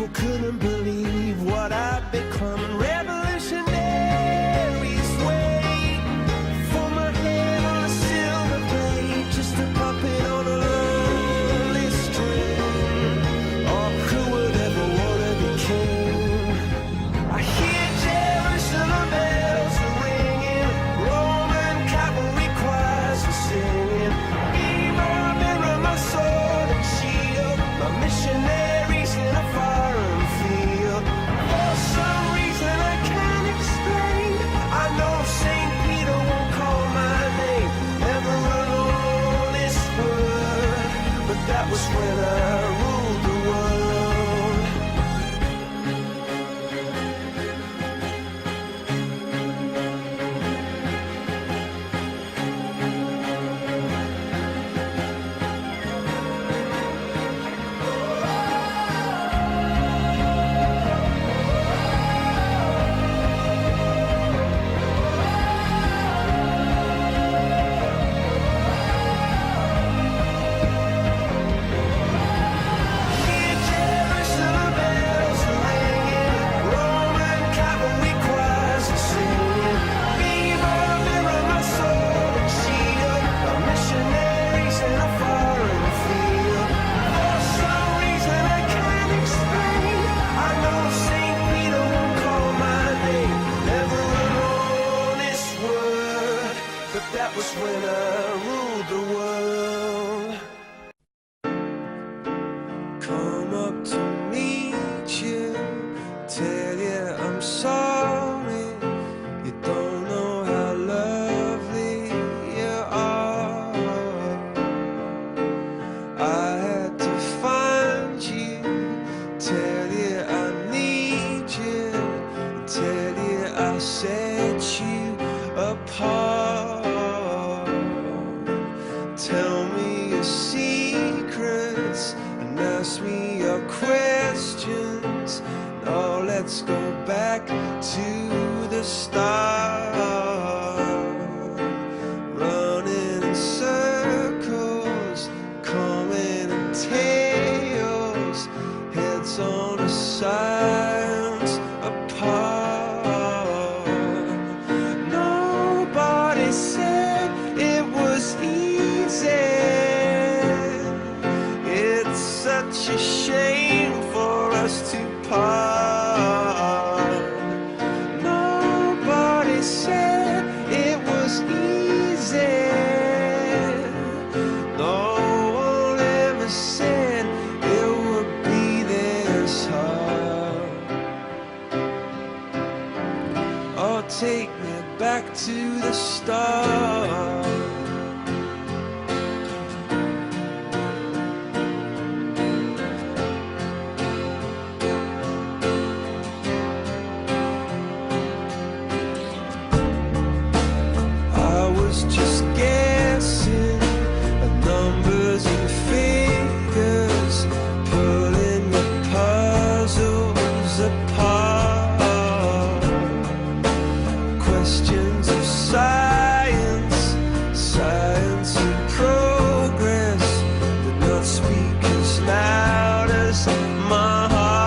People couldn't believe what I'd become. Revolutionaries wait for my head on a silver plate, just a puppet on a lonely string. Oh, who would ever want to be king? I hear Jerusalem bells are ringing, Roman cavalry choirs are singing. Be my mirror, my sword and shield, my missionaries in a foreign field. For some reason I can't explain, I know St. Peter won't call my name ever on this word, but that was when I ruled the world. Hear Jerusalem bells are ringing, Roman cavalry choirs are singing. Be my mirror, my sword and shield, my missionaries in a foreign field. For some reason I can't explain, I know St. Peter won't call my name ever on this word, but that was when I ruled the world. Come up to meet you, tell you I'm sorry. You don't know how lovely you are. I had to find you, tell you I need you, tell you I set you apart. Tell me your secrets and ask me your questions. Now let's go back to the start. Running in circles, coming in tails, heads on the sides apart. Nobody said it was easy. It's such a shame for us to part. Nobody said it was easy. No one ever said it would be this hard. Oh, take me back to the start. I was just guessing at numbers and figures, pulling the puzzles apart. Questions of science, science and progress, did not speak as loud as my heart.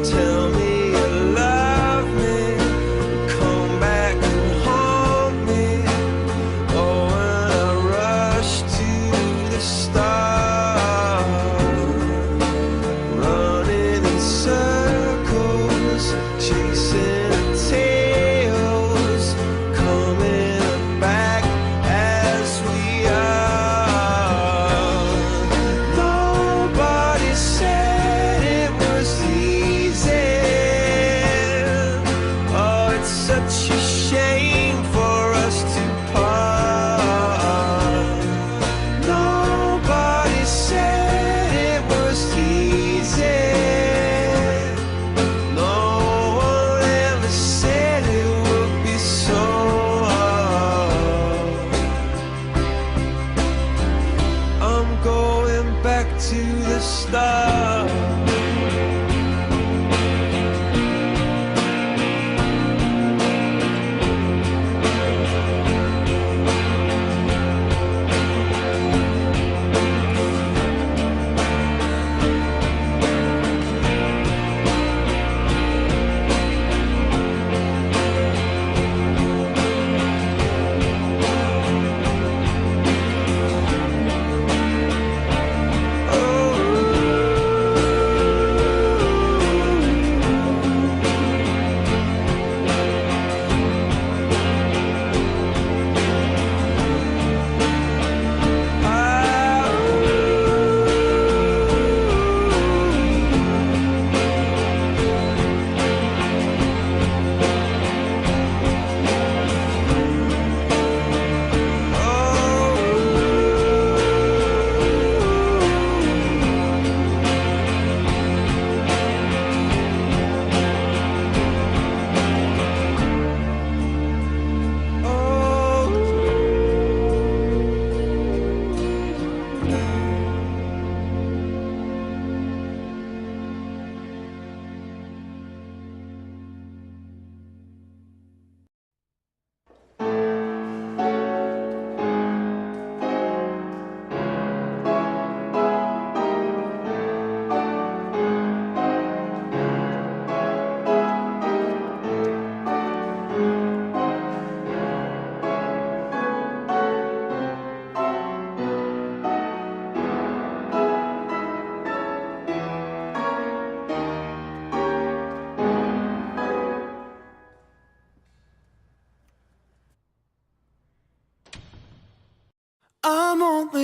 Tell me you love me, come back and haunt me. Oh, when I rush to the start, running in circles, chasing tails, coming back as we are. Nobody said it was easy. Oh, it's such a shame for us to part. Nobody said it was easy. No one ever said it would be so hard. I'm going back to the start.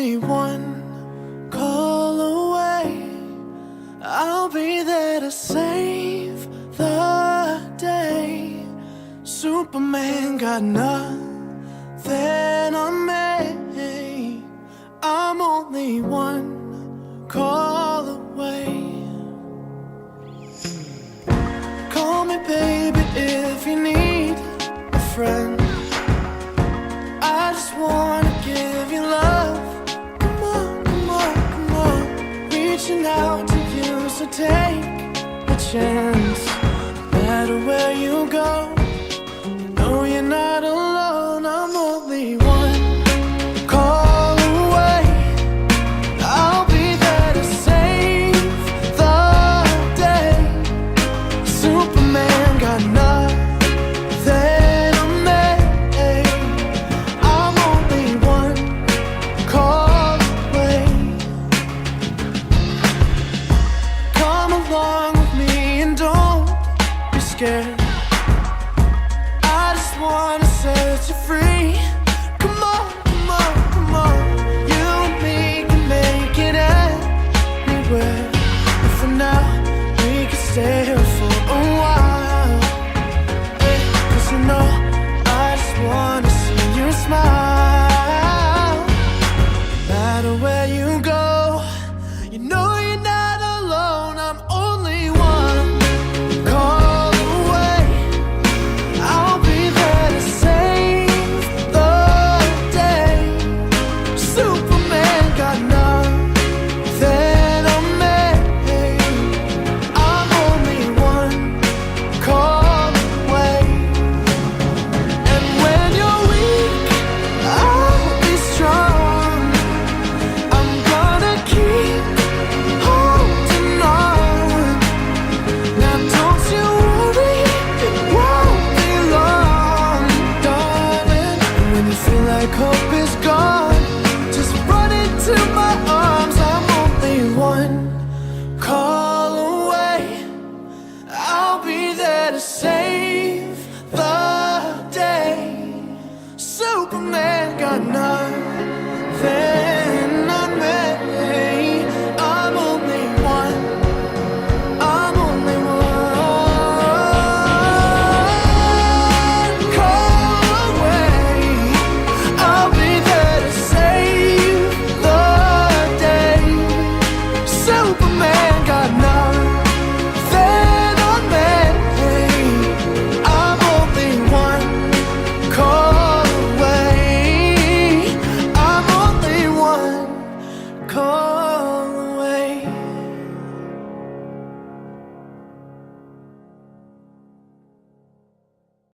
only one call away. I'll be there to save the day. Superman got nothing on me. I'm only one call away. Call me baby if you need a friend. I just wanna give you love. Come on, come on, come on. Reaching out to you, so take a chance. No matter where you go, you know you're not alone. I'm only one call away. I'll be there to save the day. Superman got nothing on me. I'm only one call away. Come along with me and don't be scared. I just wanna set you free. Come on, come on, come on. You and me can make it anywhere. And for now, we can stay here for a while. Hey, 'cause you know, I just wanna see you smile. No matter where you go, you know